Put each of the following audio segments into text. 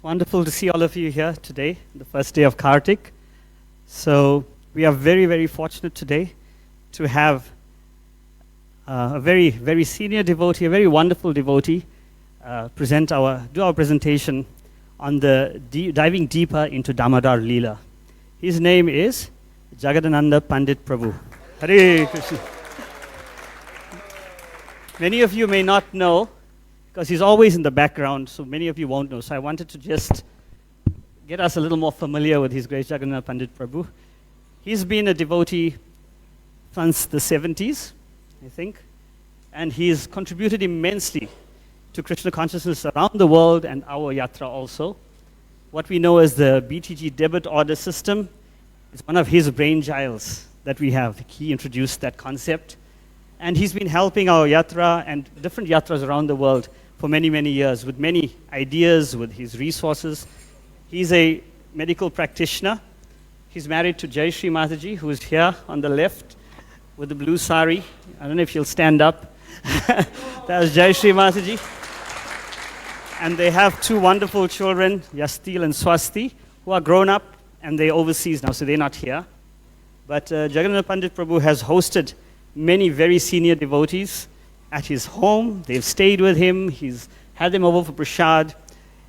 wonderful to see all of you here today, the first day of Kartik. So we are very, very fortunate today to have a very, very senior devotee, a very wonderful devotee, do our presentation on the diving deeper into Damodara lila. His name is Jagadananda Pandit Prabhu. Hare Krishna. Many of you may not know, because he's always in the background, so many of you won't know. So I wanted to just get us a little more familiar with His Grace Jagadananda Pandit Prabhu. He's been a devotee since the 70s, I think, and he's contributed immensely to Krishna consciousness around the world and our yatra also. What we know as the BTG debit order system is one of his brainchilds that we have. He introduced that concept. And he's been helping our yatra and different yatras around the world for many, many years with many ideas, with his resources. He's a medical practitioner. He's married to Jayashree Mataji, who is here on the left with the blue sari. I don't know if you'll stand up. That's Jayashree Mataji. And they have two wonderful children, Yastil and Swasti, who are grown up and they're overseas now, so they're not here. But Jagadananda Pandit Prabhu has hosted many very senior devotees at his home. They've stayed with him. He's had them over for prasad,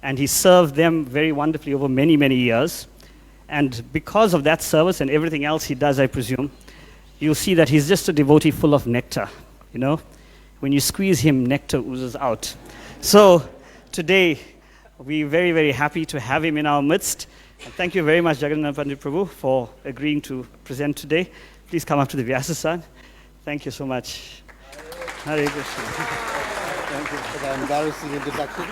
and he served them very wonderfully over many, many years. And because of that service and everything else he does, I presume, you'll see that he's just a devotee full of nectar. You know, when you squeeze him, nectar oozes out. So today, we're very, very happy to have him in our midst. And thank you very much, Jagadananda Pandit Prabhu, for agreeing to present today. Please come up to the Vyasasana. Thank you so much. Hare Krishna. Thank you for the embarrassing introduction.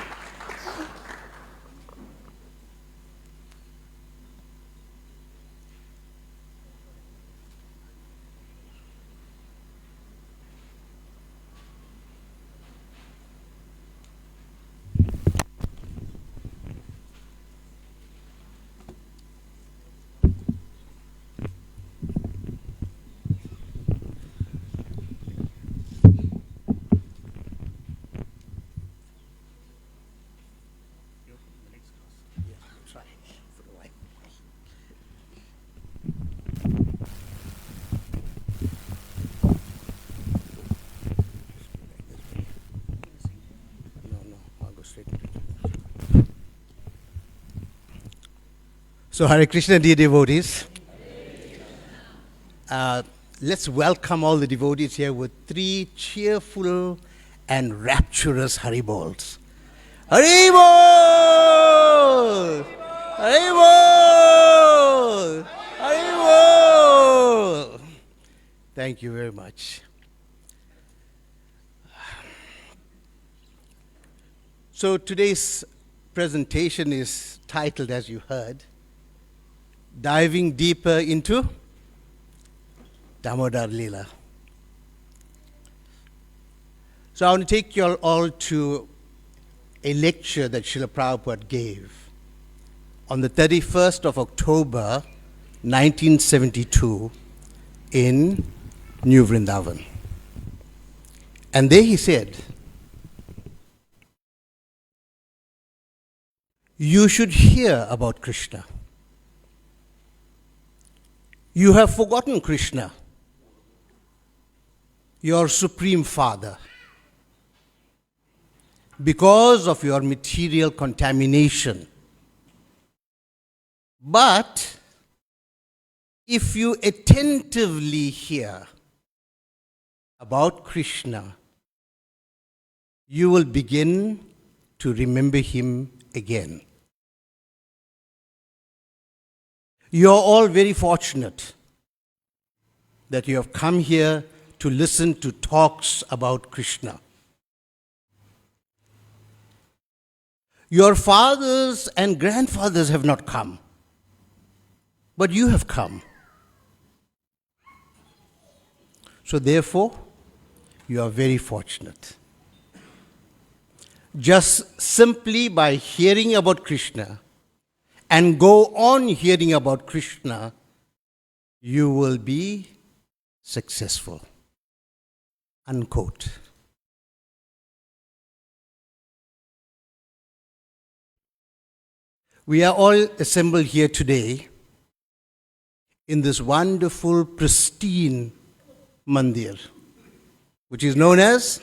So, Hare Krishna, dear devotees. Let's welcome all the devotees here with three cheerful and rapturous Haribols. Haribol! Haribol! Haribol! Thank you very much. So today's presentation is titled, as you heard, Diving Deeper into Damodara Lila. So I want to take you all to a lecture that Srila Prabhupada gave on the 31st of October, 1972 in New Vrindavan. And there he said, "You should hear about Krishna. You have forgotten Krishna, your Supreme Father, because of your material contamination. But if you attentively hear about Krishna, you will begin to remember him again." You are all very fortunate that you have come here to listen to talks about Krishna. Your fathers and grandfathers have not come, but you have come. So therefore, you are very fortunate. Just simply by hearing about Krishna and go on hearing about Krishna, you will be successful. Unquote. We are all assembled here today in this wonderful, pristine mandir, which is known as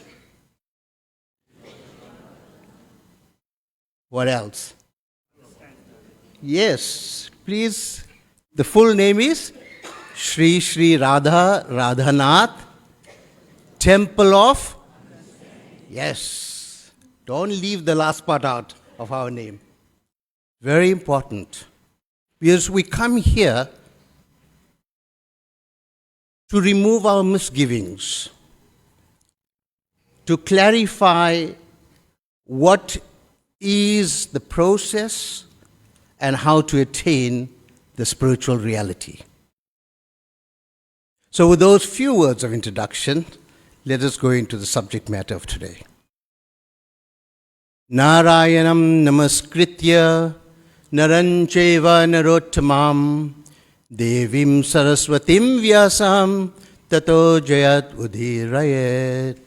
what else? Yes, please. The full name is Shri Shri Radha Radhanath Temple of. Yes. Don't leave the last part out of our name. Very important. Because we come here to remove our misgivings, to clarify what is the process and how to attain the spiritual reality. So with those few words of introduction, let us go into the subject matter of today. Narayanam namaskritya narancheva narottamam devim saraswatim vyasam tato jayat udhirayet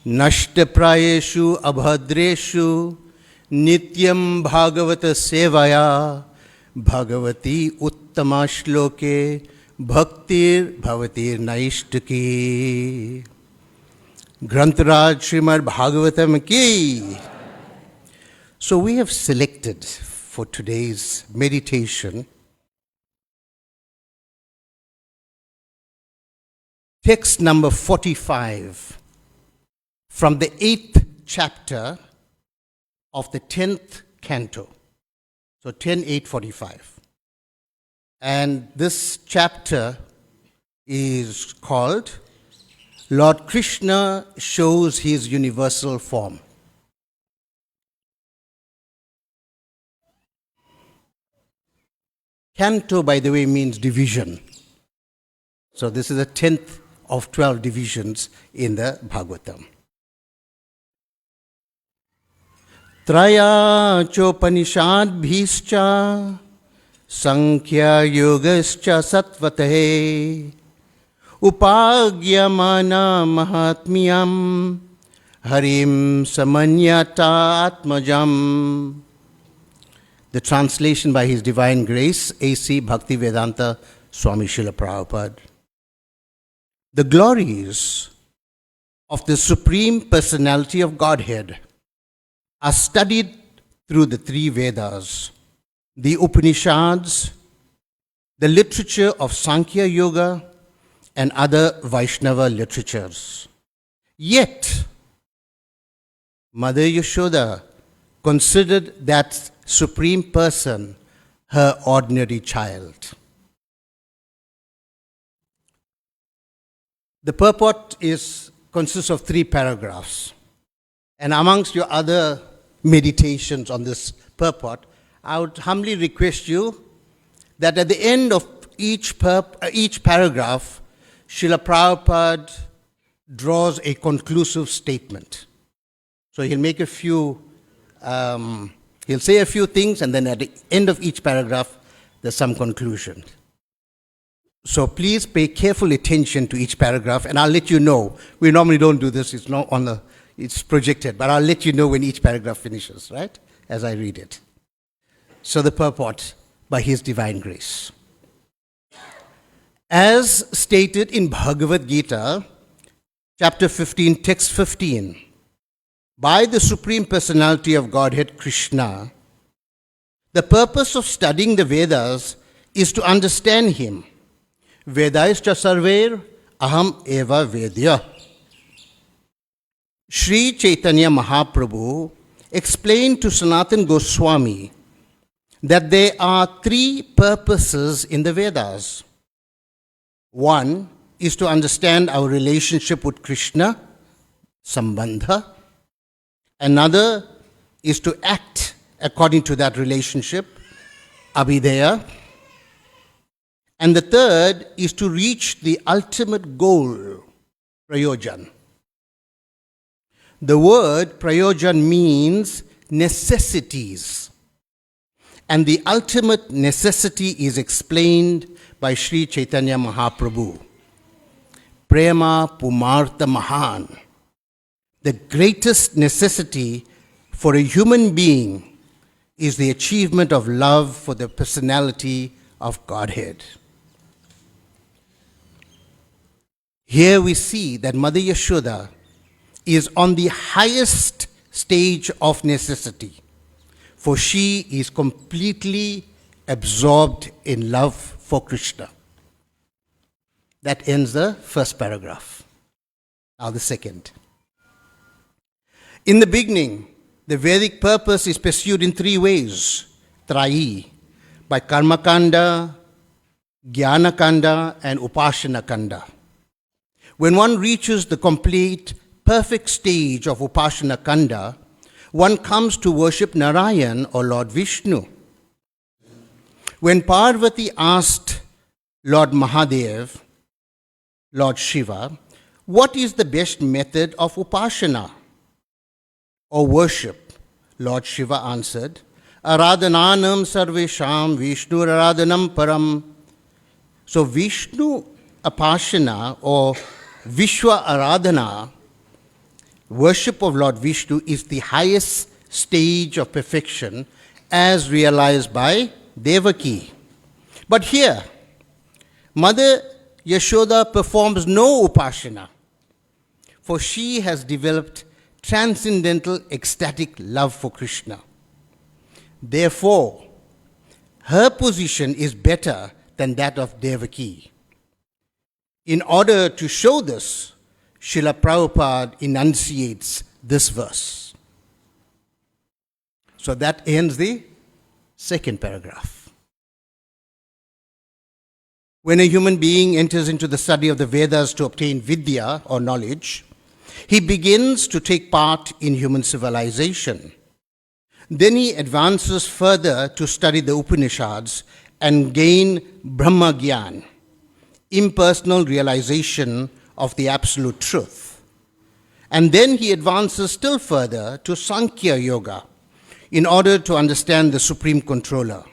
nashtaprayeshu abhadreshu nityam bhagavata sevaya bhagavati uttama shloke bhaktir bhavatir naishtaki. Grantaraj Srimad Bhagavatam ki. So we have selected for today's meditation text number 45 from the 8th chapter of the 10th canto. So 10:8:45. And this chapter is called Lord Krishna Shows His Universal Form. Canto, by the way, means division. So this is the 10th of 12 divisions in the Bhagavatam. Traya chopanishad bhischa sankhya yogascha satvatahe upagyamana mahatmyam harim samanyata atmajam. The translation by His Divine Grace, A.C. Bhaktivedanta Swami Srila Prabhupada. The glories of the Supreme Personality of Godhead are studied through the three Vedas, the Upanishads, the literature of Sankhya Yoga, and other Vaishnava literatures. Yet, Mother Yashoda considered that Supreme Person her ordinary child. The purport consists of 3 paragraphs. And amongst your other meditations on this purport, I would humbly request you that at the end of each paragraph, Srila Prabhupada draws a conclusive statement. So he'll make he'll say a few things, and then at the end of each paragraph, there's some conclusion. So please pay careful attention to each paragraph, and I'll let you know. We normally don't do this, it's projected, but I'll let you know when each paragraph finishes, right? As I read it. So the purport by His Divine Grace. As stated in Bhagavad Gita, chapter 15, text 15, by the Supreme Personality of Godhead, Krishna, the purpose of studying the Vedas is to understand Him. Vedaischa sarver aham eva vedya. Sri Chaitanya Mahaprabhu explained to Sanatana Goswami that there are 3 purposes in the Vedas. One is to understand our relationship with Krishna, sambandha. Another is to act according to that relationship, abhideya. And the third is to reach the ultimate goal, prayojan. The word prayojan means necessities. And the ultimate necessity is explained by Sri Chaitanya Mahaprabhu. Prema Pumartha Mahan. The greatest necessity for a human being is the achievement of love for the personality of Godhead. Here we see that Mother Yashoda is on the highest stage of necessity, for she is completely absorbed in love for Krishna. That ends the first paragraph. Now the second. In the beginning, the Vedic purpose is pursued in three ways, Trayi, by Karmakanda, Jnanakanda, and Upashanakanda. When one reaches the complete, perfect stage of Upashanakanda, one comes to worship Narayan or Lord Vishnu. When Parvati asked Lord Mahadev, Lord Shiva, what is the best method of Upasana or worship? Lord Shiva answered, Aradhananam sarvesham Vishnu aradhanam param. So Vishnu Upasana or Vishwa Aradhana, worship of Lord Vishnu, is the highest stage of perfection as realized by Devaki. But here, Mother Yashoda performs no Upasana, for she has developed transcendental ecstatic love for Krishna. Therefore, her position is better than that of Devaki. In order to show this, Srila Prabhupada enunciates this verse. So that ends the second paragraph. When a human being enters into the study of the Vedas to obtain vidya or knowledge, he begins to take part in human civilization. Then he advances further to study the Upanishads and gain Brahma Gyan, impersonal realization of the absolute truth. And then he advances still further to Sankhya Yoga in order to understand the Supreme Controller,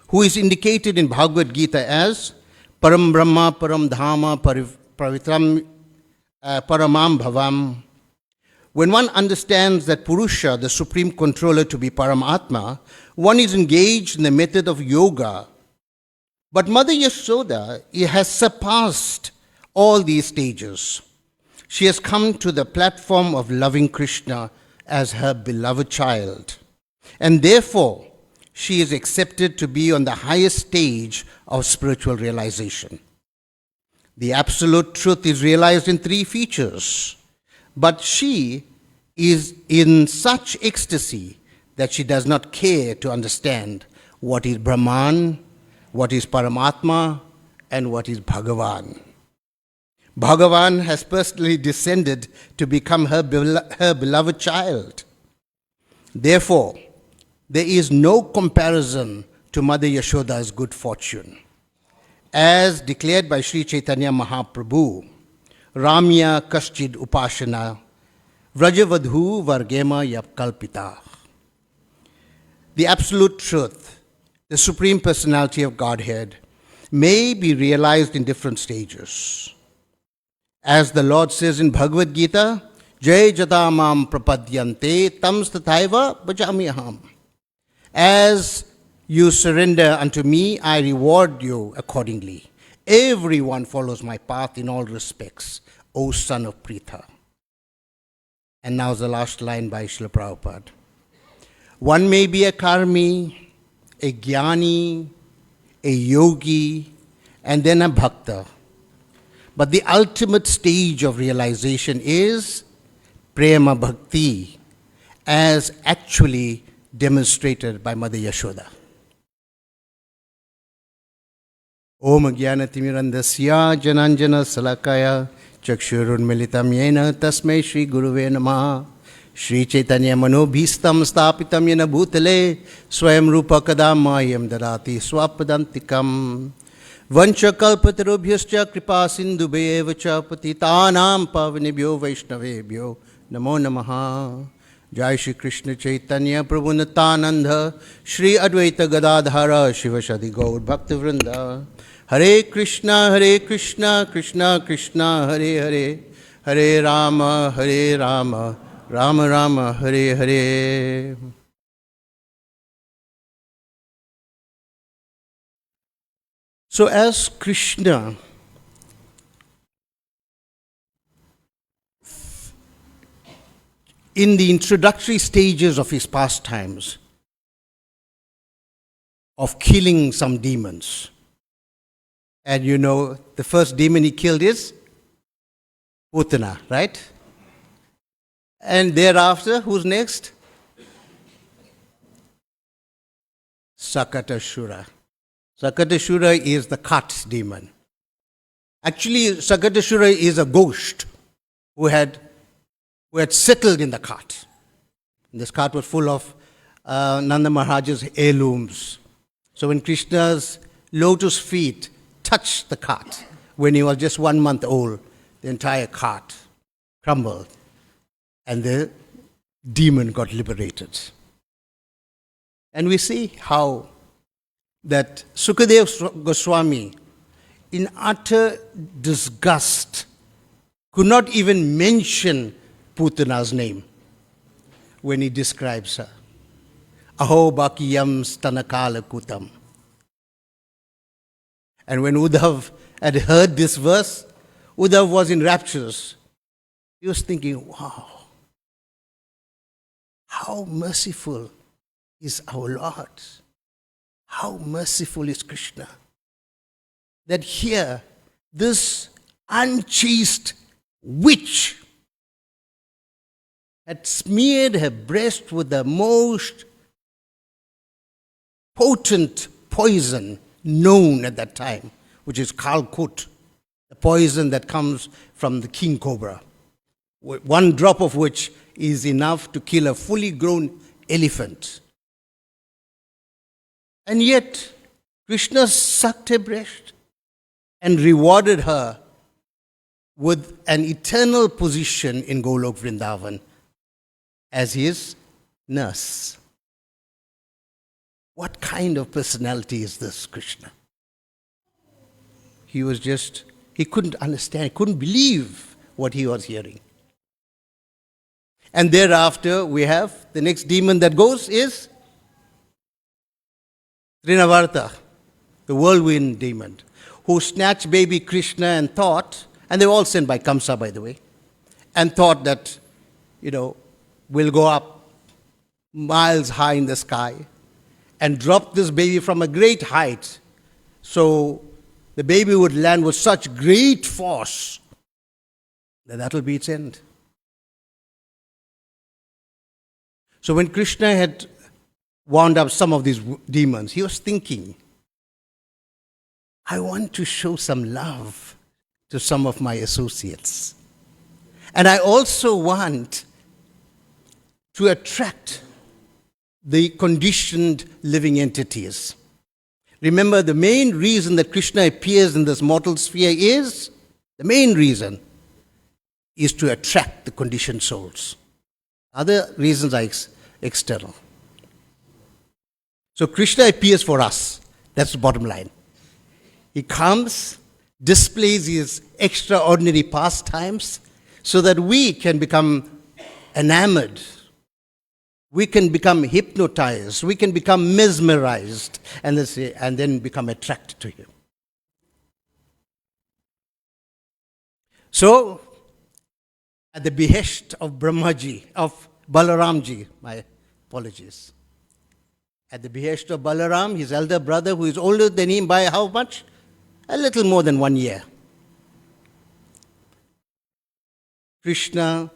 who is indicated in Bhagavad Gita as Param Brahma, Param Dhama, Pravitram, Paramam Bhavam. When one understands that Purusha, the Supreme Controller, to be Paramatma, one is engaged in the method of yoga. But Mother Yashoda has surpassed all these stages. She has come to the platform of loving Krishna as her beloved child. And therefore, she is accepted to be on the highest stage of spiritual realization. The absolute truth is realized in three features, but she is in such ecstasy that she does not care to understand what is Brahman, what is Paramatma, and what is Bhagavan. Bhagavan has personally descended to become her beloved child. Therefore, there is no comparison to Mother Yashoda's good fortune. As declared by Sri Chaitanya Mahaprabhu, Ramya Kaschid Upashana, Vrajavadhu Vargema Yapkalpita. The absolute truth, the Supreme Personality of Godhead, may be realized in different stages. As the Lord says in Bhagavad Gita, Jai Jadamam Prapadyante Tam Stataiva Bhajamyaham. As you surrender unto me, I reward you accordingly. Everyone follows my path in all respects, O son of Pritha. And now the last line by Srila Prabhupada. One may be a karmi, a jnani, a yogi, and then a bhakta. But the ultimate stage of realization is prema bhakti, as actually demonstrated by Mother Yashoda. Om Jnanatimirandasya Jananjana Salakaya Chakshurunmilitam Yena Tasmai Shri Guruve Namaha Shri Chaitanya Manobhistam Stapitam Yena Bhutale Swayam Rupa Kadamayam Dadati Swapadantikam Vancha Kalpatarubhyascha Kripa Sindhubheva Cha Patitanam Pavanebhyo Vaishnavebhyo Namo Namaha. Jai Shri Krishna Chaitanya Prabhu Nityananda Shri Advaita Gadadhara Shiva Shadi Gaur Bhakti Vrinda. Hare Krishna, Krishna Krishna, Hare Hare, Hare Rama, Rama Rama, Hare Hare. So as Krishna in the introductory stages of his pastimes of killing some demons, and you know, the first demon he killed is Putana, right? And thereafter, who's next? Sakatashura. Sakatashura is the cart demon. Actually, Sakatashura is a ghost who had settled in the cart. This cart was full of Nanda Maharaj's heirlooms. So when Krishna's lotus feet touched the cart, when he was just 1 month old, the entire cart crumbled and the demon got liberated. And we see how that Sukadeva Goswami, in utter disgust, could not even mention Putana's name when he describes her. Aho bakiyam stanakala kutam. And when Uddhav had heard this verse, Uddhav was in raptures. He was thinking, wow, how merciful is our Lord. How merciful is Krishna. That here, this unchaste witch had smeared her breast with the most potent poison known at that time, which is Kalkut, the poison that comes from the king cobra. 1 drop of which is enough to kill a fully grown elephant. And yet, Krishna sucked her breast and rewarded her with an eternal position in Golok Vrindavan as his nurse. What kind of personality is this, Krishna? He couldn't understand, he couldn't believe what he was hearing. And thereafter, we have the next demon that goes is Trinavarta, the whirlwind demon, who snatched baby Krishna and thought, and they were all sent by Kamsa, by the way, and thought that, we'll go up miles high in the sky and drop this baby from a great height. So the baby would land with such great force that will be its end. So when Krishna had wound up some of these demons, he was thinking, I want to show some love to some of my associates. And I also want to attract the conditioned living entities. Remember, the main reason that Krishna appears in this mortal sphere is to attract the conditioned souls. Other reasons are external. So Krishna appears for us. That's the bottom line. He comes, displays his extraordinary pastimes so that we can become enamored. We can become hypnotized. We can become mesmerized and then become attracted to him. So, at the behest of Balaramji, my apologies. At the behest of Balaram, his elder brother, who is older than him by how much? A little more than 1 year. Krishna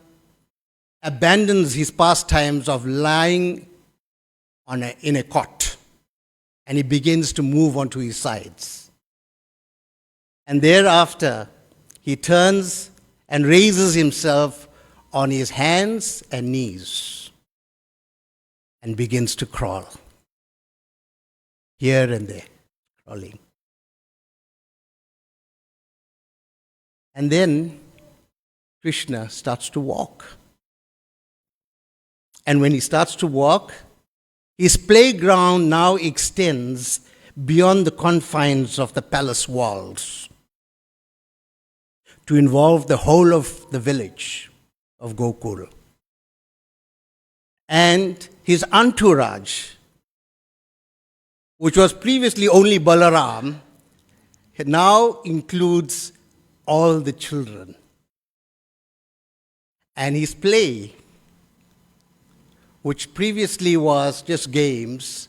abandons his pastimes of lying in a cot, and he begins to move onto his sides. And thereafter, he turns and raises himself on his hands and knees and begins to crawl. Here and there, crawling. And then Krishna starts to walk. And when he starts to walk, his playground now extends beyond the confines of the palace walls to involve the whole of the village of Gokul. And his entourage, which was previously only Balaram, now includes all the children. And his play, which previously was just games,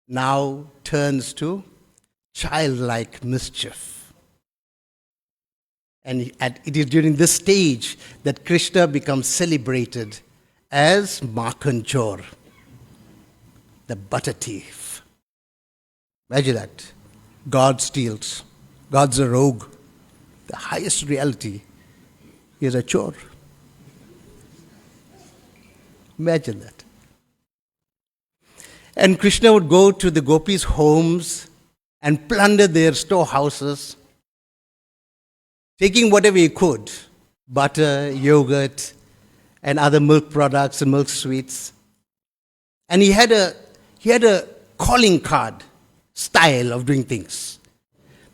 now turns to childlike mischief. And it is during this stage that Krishna becomes celebrated as Makanchor, the butter thief. Imagine that. God steals. God's a rogue. The highest reality is a chore. Imagine that. And Krishna would go to the gopis' homes and plunder their storehouses, taking whatever he could, butter, yogurt, and other milk products and milk sweets. And he had a calling card style of doing things.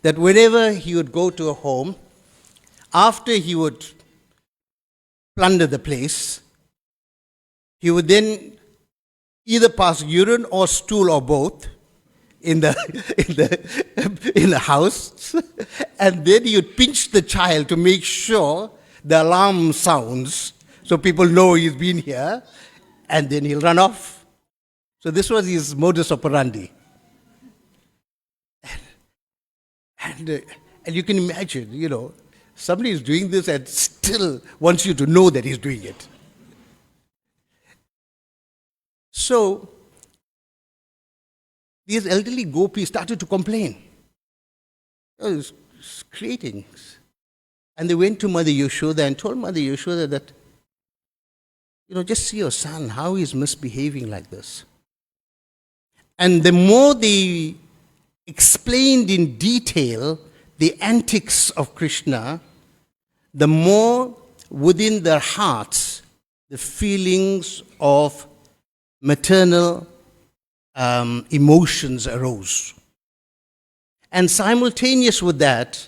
That whenever he would go to a home, after he would plunder the place, he would then either pass urine or stool or both in the in the house, and then he would pinch the child to make sure the alarm sounds so people know he's been here, and then he'll run off. So this was his modus operandi. And you can imagine, somebody is doing this and still wants you to know that he's doing it. So, these elderly gopis started to complain. Oh, it's creating. And they went to Mother Yashoda and told Mother Yashoda that, just see your son, how he's misbehaving like this. And the more they explained in detail the antics of Krishna, the more within their hearts the feelings of maternal emotions arose. And simultaneous with that,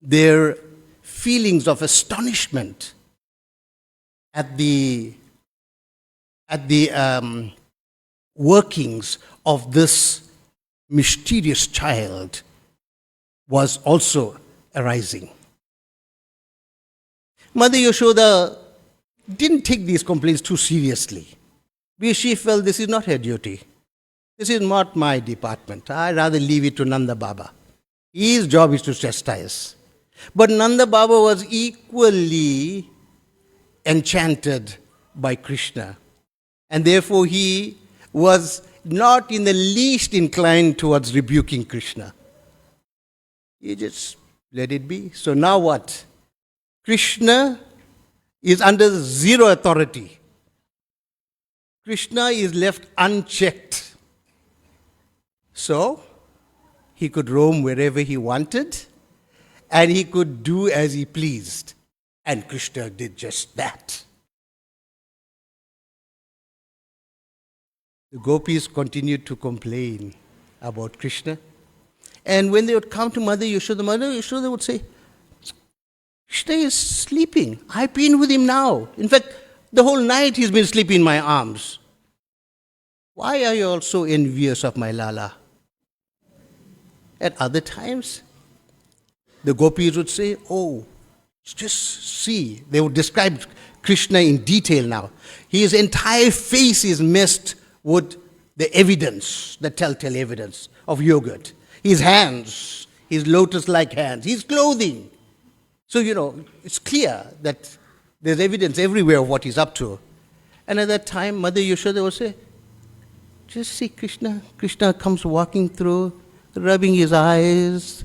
their feelings of astonishment at the workings of this mysterious child was also arising. Mother Yashoda didn't take these complaints too seriously, because she felt this is not her duty. This is not my department. I'd rather leave it to Nanda Baba. His job is to chastise. But Nanda Baba was equally enchanted by Krishna, and therefore he was not in the least inclined towards rebuking Krishna. He just let it be. So now what? Krishna is under zero authority. Krishna is left unchecked. So he could roam wherever he wanted, and he could do as he pleased. And Krishna did just that. The gopis continued to complain about Krishna. And when they would come to Mother Yashoda would say, Krishna is sleeping. I've been with him now. In fact, the whole night he's been sleeping in my arms. Why are you all so envious of my Lala? At other times, the gopis would say, oh, just see. They would describe Krishna in detail now. His entire face is messed with the evidence, the telltale evidence of yogurt. His hands, his lotus-like hands, his clothing. So, it's clear that there's evidence everywhere of what he's up to. And at that time, Mother Yashoda would say, just see Krishna. Krishna comes walking through, rubbing his eyes.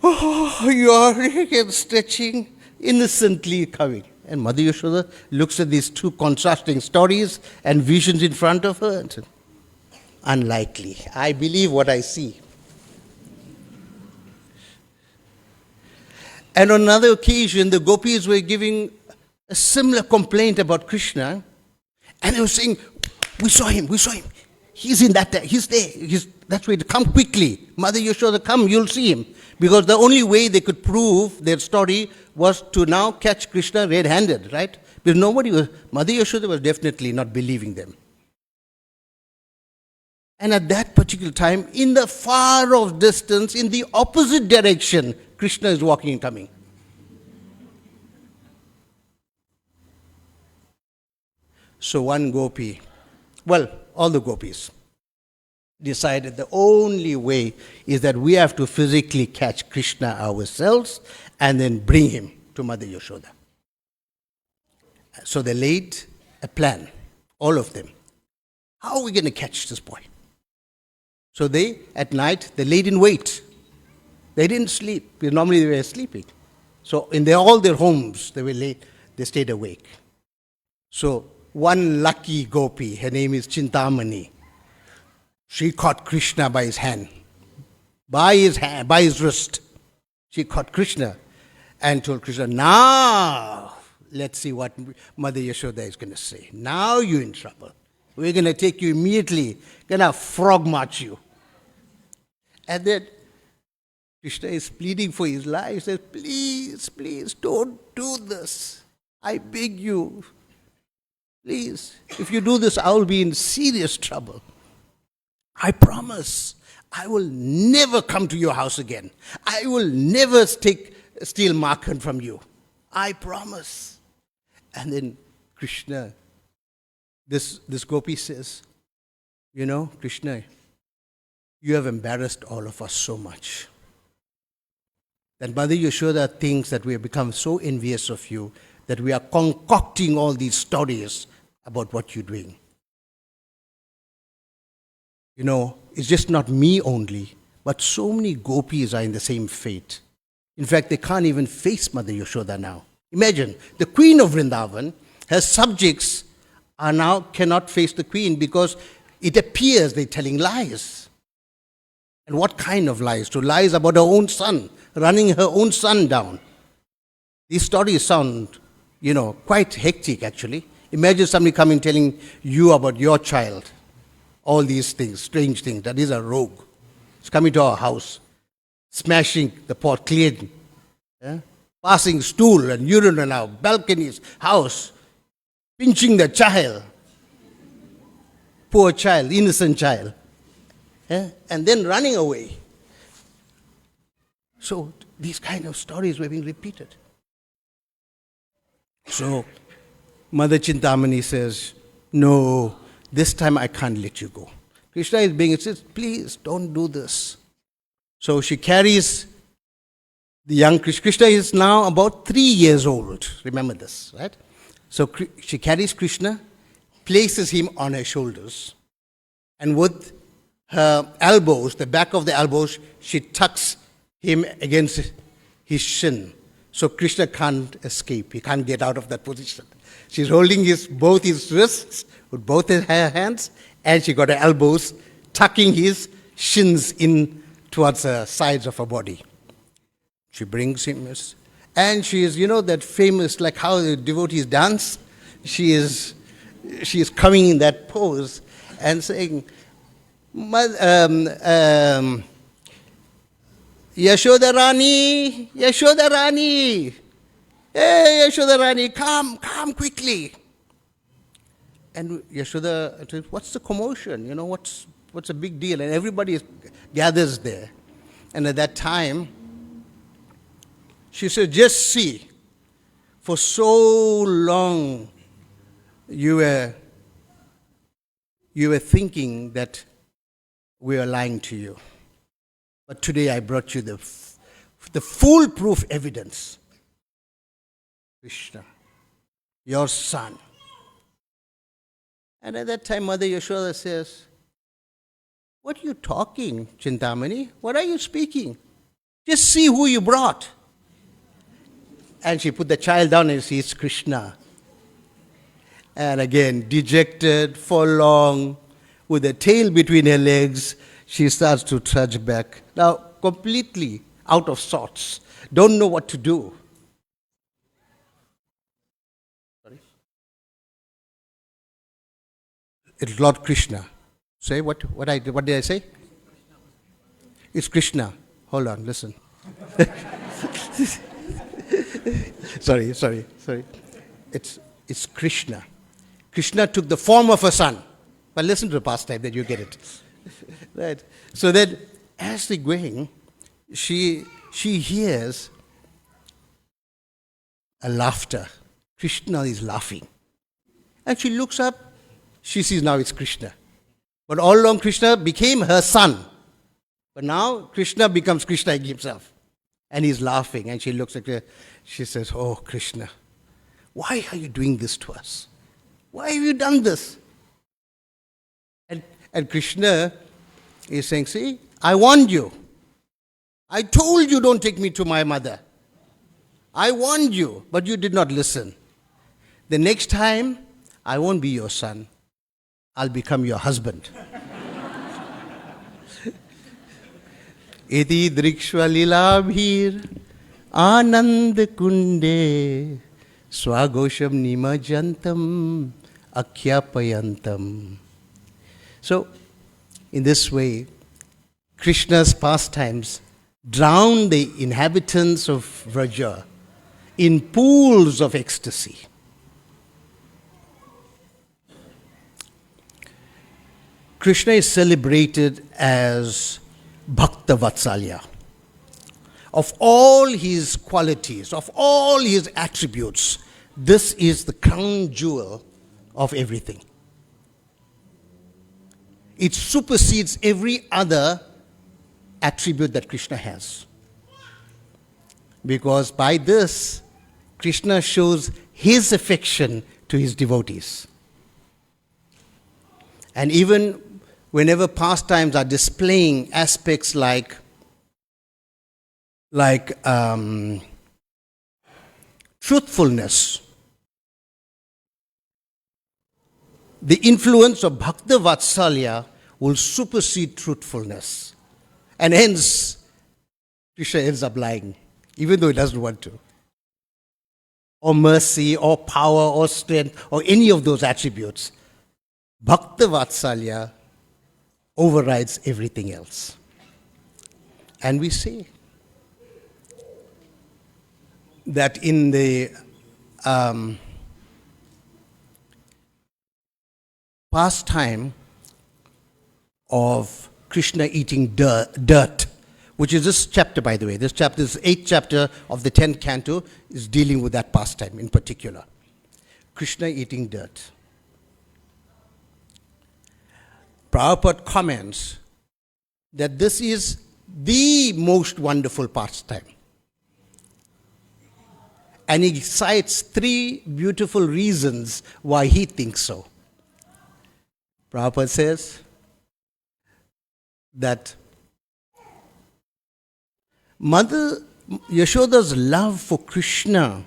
Oh, yawning, stretching, innocently coming. And Mother Yashoda looks at these two contrasting stories and visions in front of her and says, unlikely. I believe what I see. And on another occasion, the gopis were giving a similar complaint about Krishna, and they were saying, we saw him. He's in that, he's there. That's why, come quickly. Mother Yashoda, come, you'll see him. Because the only way they could prove their story was to now catch Krishna red-handed, right? Because Mother Yashoda was definitely not believing them. And at that particular time, in the far off distance, in the opposite direction, Krishna is walking and coming. So one gopi, well, all the gopis, decided the only way is that we have to physically catch Krishna ourselves and then bring him to Mother Yashoda. So they laid a plan, all of them. How are we going to catch this boy? So they, at night, they laid in wait. They didn't sleep, because normally they were sleeping. So in all their homes, they stayed awake. So one lucky gopi, her name is Chintamani, she caught Krishna by his hand, by his wrist. She caught Krishna and told Krishna, now let's see what Mother Yashoda is going to say. Now you're in trouble. We're going to take you immediately, going to frog march you. And then Krishna is pleading for his life. He says, please, please, don't do this. I beg you. Please, if you do this, I will be in serious trouble. I promise I will never come to your house again. I will never steal Makhan from you. I promise. And then Krishna, this gopi says, you know, Krishna, you have embarrassed all of us so much that Mother Yashoda thinks that we have become so envious of you that we are concocting all these stories about what you're doing. You know, it's just not me only, but so many gopis are in the same fate. In fact, they can't even face Mother Yashoda now. Imagine, the queen of Vrindavan, her subjects are now cannot face the queen because it appears they're telling lies. And what kind of lies? To lies about her own son, running her own son down. These stories sound, you know, quite hectic actually. Imagine somebody coming telling you about your child. All these things, strange things, that is a rogue. It's coming to our house, smashing the pot clean, passing stool and urine on our balconies, house, pinching the child, poor child, innocent child, and then running away. So these kind of stories were being repeated. So Mother Chintamani says, no, this time I can't let you go. Krishna is being, it says, please don't do this. So she carries the young Krishna. Krishna is now about 3 years old. Remember this, right? So she carries Krishna, places him on her shoulders, and with her elbows, the back of the elbows, she tucks him against his shin. So Krishna can't escape. He can't get out of that position. She's holding both his wrists with both her hands, and she got her elbows tucking his shins in towards the sides of her body. She brings him, and she is, you know, that famous, like how the devotees dance. She is coming in that pose and saying, Yashoda Rani, Yashoda Rani, hey Yashoda Rani, come quickly. And Yashoda says, what's the commotion? You know, what's a big deal? And everybody gathers there. And at that time, she said, just see, for so long you were thinking that we are lying to you. But today I brought you the foolproof evidence. Krishna, your son. And at that time, Mother Yashoda says, what are you talking, Chintamani? What are you speaking? Just see who you brought. And she put the child down and sees Krishna. And again, dejected, forlorn, with a tail between her legs, she starts to trudge back. Now, completely out of sorts, don't know what to do. Sorry? It's Lord Krishna. Say what did I say? It's Krishna. Hold on, listen. Sorry. It's Krishna. Krishna took the form of a son. But listen to the past time, that you get it. Right. So then, as they're going, she hears a laughter. Krishna is laughing. And she looks up, she sees now it's Krishna. But all along Krishna became her son. But now Krishna becomes Krishna himself. And he's laughing, and she looks at her, she says, "Oh Krishna, why are you doing this to us? Why have you done this?" And Krishna is saying, "See, I warned you. I told you don't take me to my mother. I warned you, but you did not listen. The next time, I won't be your son. I'll become your husband." Iti drikshva lilabhir anand kunde swagosham nimajantam akhyapayantam. So, in this way, Krishna's pastimes drown the inhabitants of Vraja in pools of ecstasy. Krishna is celebrated as Bhakta Vatsalya. Of all his qualities, of all his attributes, this is the crown jewel of everything. It supersedes every other attribute that Krishna has. Because by this, Krishna shows his affection to his devotees. And even whenever pastimes are displaying aspects like truthfulness, the influence of Bhakta Vatsalya will supersede truthfulness. And hence, Krishna ends up lying, even though he doesn't want to. Or mercy, or power, or strength, or any of those attributes. Bhakta Vatsalya overrides everything else. And we say that in the pastime of Krishna eating dirt, which is this chapter, by the way. This chapter, this 8th chapter of the 10th canto, is dealing with that pastime in particular. Krishna eating dirt. Prabhupada comments that this is the most wonderful pastime. And he cites 3 beautiful reasons why he thinks so. Prabhupada says that Mother Yashoda's love for Krishna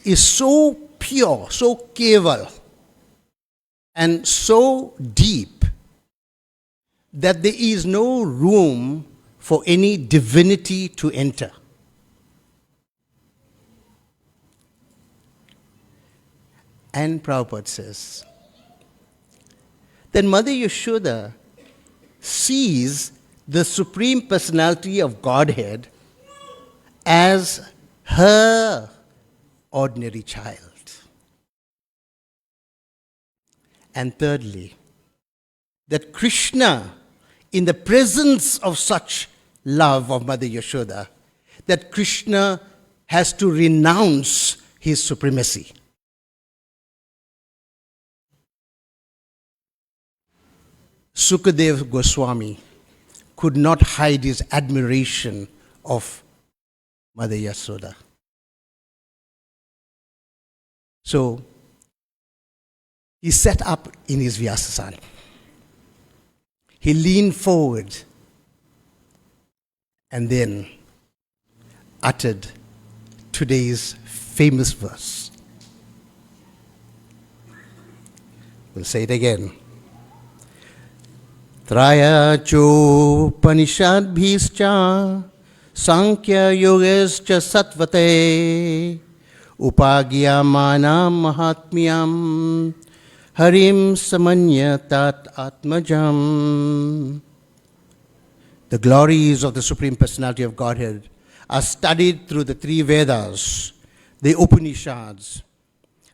is so pure, so keval, and so deep that there is no room for any divinity to enter. And Prabhupada says, then Mother Yashoda sees the Supreme Personality of Godhead as her ordinary child. And thirdly, that Krishna, in the presence of such love of Mother Yashoda, that Krishna has to renounce his supremacy. Sukadeva Goswami could not hide his admiration of Mother Yashoda. So, he sat up in his Vyasasana. He leaned forward and then uttered today's famous verse. We'll say it again. Traya Chopanishadbhischa Sankhya Yogescha Satvate Upagyamanam Mahatmyam Harim Samanya Tat Atmajam. The glories of the Supreme Personality of Godhead are studied through the 3 Vedas, the Upanishads,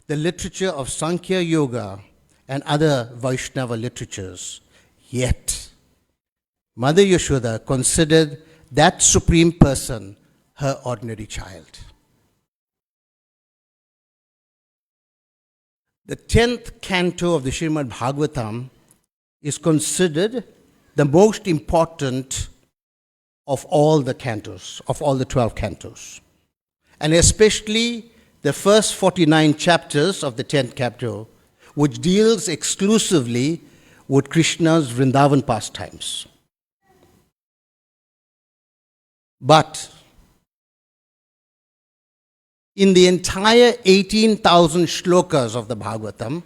the literature of Sankhya Yoga, and other Vaishnava literatures. Yet, Mother Yashoda considered that Supreme Person her ordinary child. The 10th canto of the Srimad Bhagavatam is considered the most important of all the cantos, of all the 12 cantos. And especially the first 49 chapters of the 10th canto, which deals exclusively with Krishna's Vrindavan pastimes. But in the entire 18,000 shlokas of the Bhagavatam,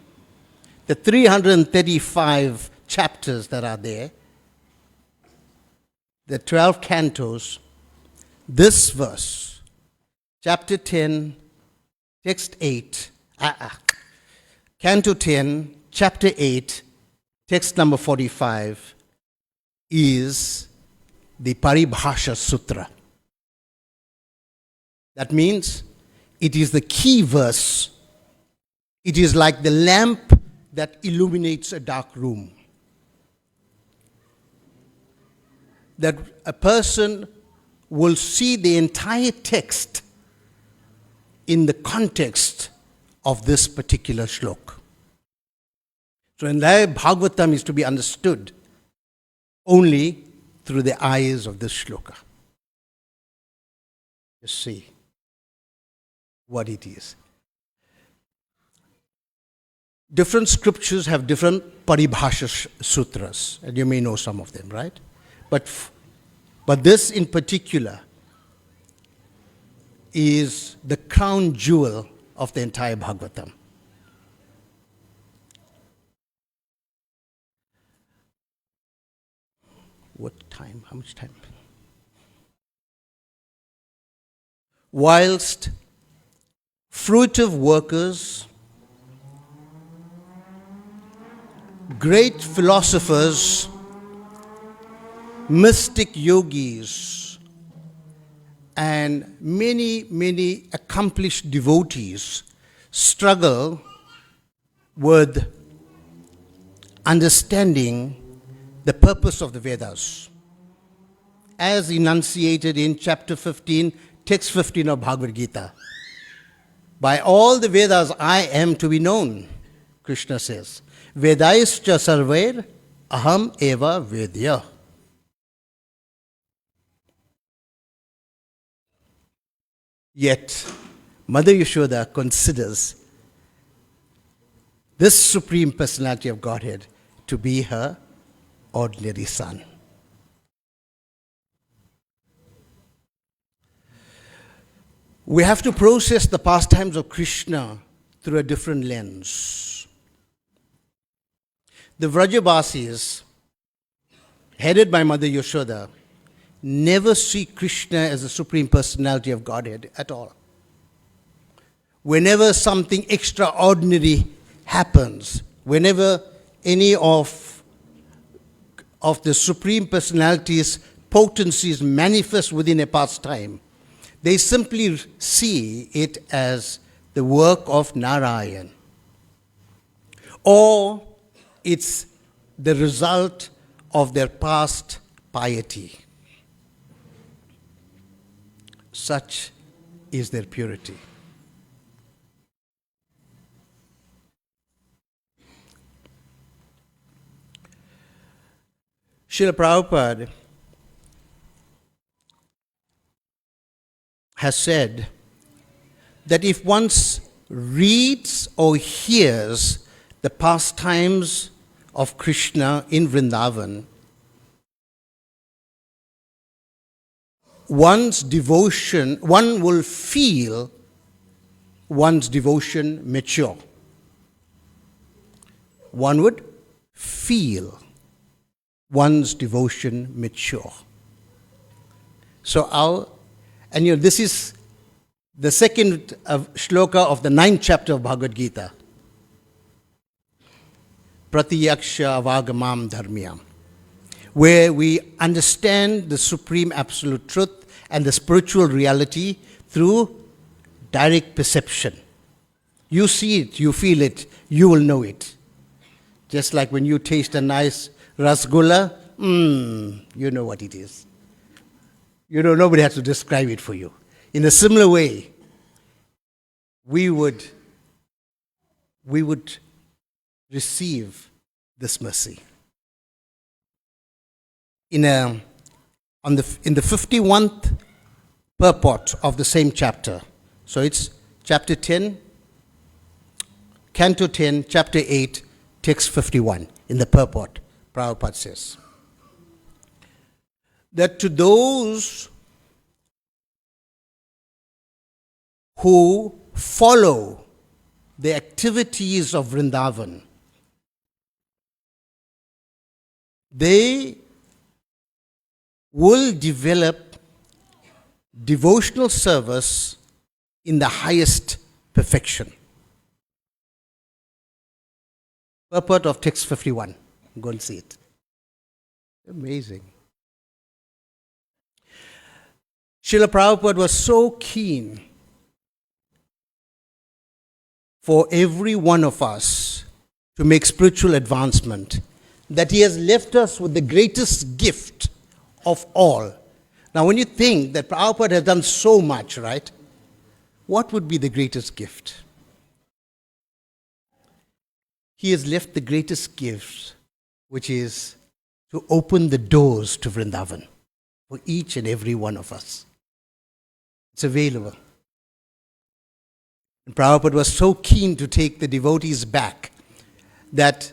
the 335 chapters that are there, the 12 cantos, this verse, chapter 10, text 8, canto 10, chapter 8, text number 45, is the Paribhasha Sutra. That means it is the key verse. It is like the lamp that illuminates a dark room. That a person will see the entire text in the context of this particular shlok. So entire Bhagavatam is to be understood only through the eyes of this shloka. Just see what it is. Different scriptures have different Paribhasha sutras, and you may know some of them, right? But this in particular is the crown jewel of the entire Bhagavatam. What time? How much time? Whilst fruitive workers, great philosophers, mystic yogis, and many accomplished devotees struggle with understanding the purpose of the Vedas, as enunciated in chapter 15, text 15 of Bhagavad Gita. By all the Vedas I am to be known, Krishna says. Vedaischa sarvair aham eva vedya. Yet, Mother Yashoda considers this Supreme Personality of Godhead to be her ordinary son. We have to process the pastimes of Krishna through a different lens. The Vrajabasis, headed by Mother Yashoda, never see Krishna as the Supreme Personality of Godhead at all. Whenever something extraordinary happens, whenever any of the Supreme Personality's potencies manifest within a pastime, they simply see it as the work of Narayan, or it's the result of their past piety. Such is their purity. Srila Prabhupada has said that if one reads or hears the pastimes of Krishna in Vrindavan, one's devotion, one will feel one's devotion mature. One would feel one's devotion mature. So this is the second shloka of the 9th chapter of Bhagavad Gita. Pratiyaksha avagamam dharmyam, where we understand the supreme absolute truth and the spiritual reality through direct perception. You see it, you feel it, you will know it. Just like when you taste a nice rasgulla, you know what it is. You know, nobody has to describe it for you. In a similar way, we would receive this mercy. In the 51st purport of the same chapter, so it's chapter 10, Canto 10, chapter 8, text 51, in the purport, Prabhupada says that to those who follow the activities of Vrindavan, they will develop devotional service in the highest perfection. Purport of text 51. Go and see it. Amazing. Srila Prabhupada was so keen for every one of us to make spiritual advancement that he has left us with the greatest gift of all. Now, when you think that Prabhupada has done so much, right? What would be the greatest gift? He has left the greatest gift, which is to open the doors to Vrindavan for each and every one of us. It's available. And Prabhupada was so keen to take the devotees back that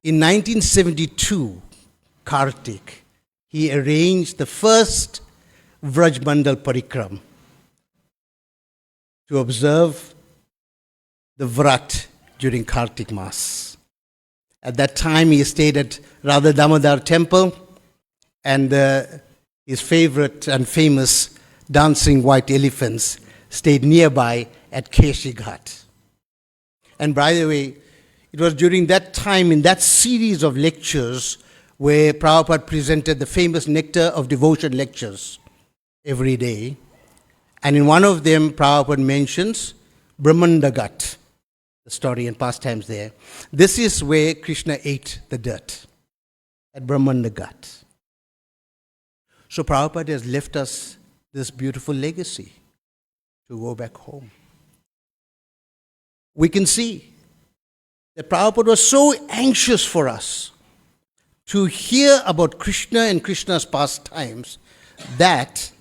in 1972, Kartik, he arranged the first Vraj Mandal Parikram to observe the Vrat during Kartik Mass. At that time, he stayed at Radha Damodara temple, and his favorite and famous dancing white elephants stayed nearby at Keshi Ghat. And by the way, it was during that time, in that series of lectures, where Prabhupada presented the famous Nectar of Devotion lectures every day. And in one of them, Prabhupada mentions Brahmandagat, the story and pastimes there. This is where Krishna ate the dirt, at Brahmandagat. So Prabhupada has left us this beautiful legacy to go back home. We can see that Prabhupada was so anxious for us to hear about Krishna and Krishna's pastimes that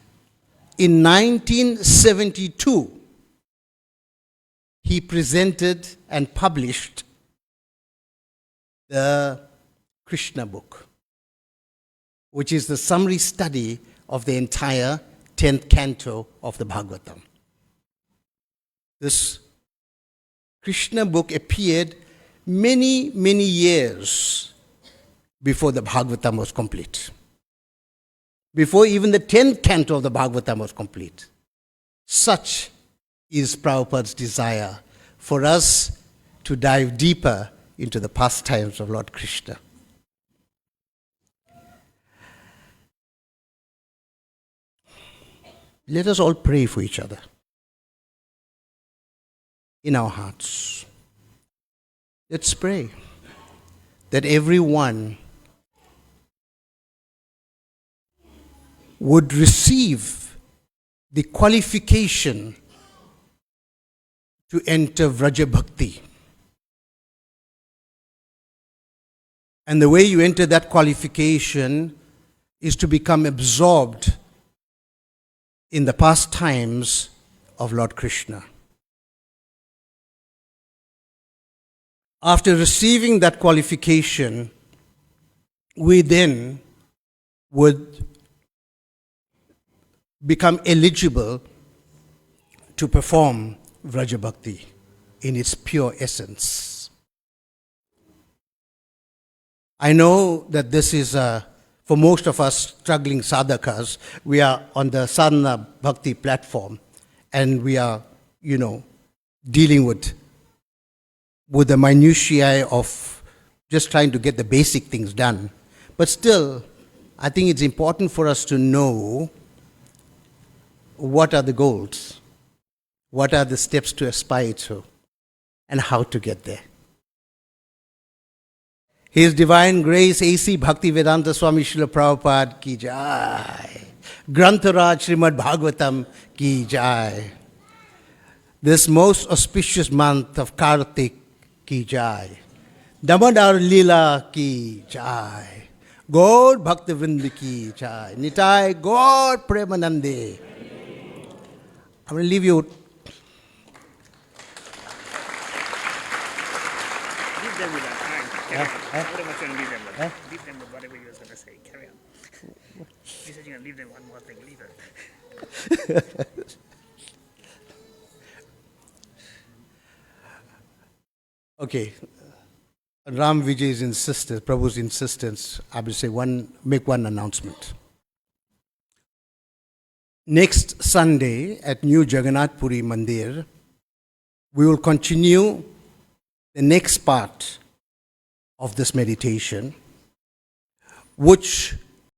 in 1972, he presented and published the Krishna book, which is the summary study of the entire 10th canto of the Bhagavatam. This Krishna book appeared many, many years before the Bhagavatam was complete. Before even the 10th canto of the Bhagavatam was complete. Such is Prabhupada's desire for us to dive deeper into the pastimes of Lord Krishna. Let us all pray for each other in our hearts. Let's pray that everyone would receive the qualification to enter Vraja Bhakti. And the way you enter that qualification is to become absorbed in the pastimes of Lord Krishna. After receiving that qualification, we then would become eligible to perform Vraja Bhakti in its pure essence. I know that this is, for most of us struggling sadhakas, we are on the sadhana bhakti platform and we are, dealing with the minutiae of just trying to get the basic things done. But still, I think it's important for us to know what are the goals, what are the steps to aspire to, and how to get there. His Divine Grace A.C. Bhaktivedanta Swami Srila Prabhupada ki jai. Grantharaj Srimad Bhagavatam ki jai. This most auspicious month of Kartik ki jai. Damodara lila ki jai. Gaur Bhaktivinoda ki jai. Nitai Gaur Premanande. I'm going to leave you. Leave them with that. Carry on. What much going to leave them with? Leave them with whatever you was going to say. Carry on. You said you're going to leave them one more thing. Leave it. Okay. Ram Vijay's insistence, Prabhu's insistence, I will say make one announcement. Next Sunday at New Jagannath Puri Mandir, we will continue the next part of this meditation, which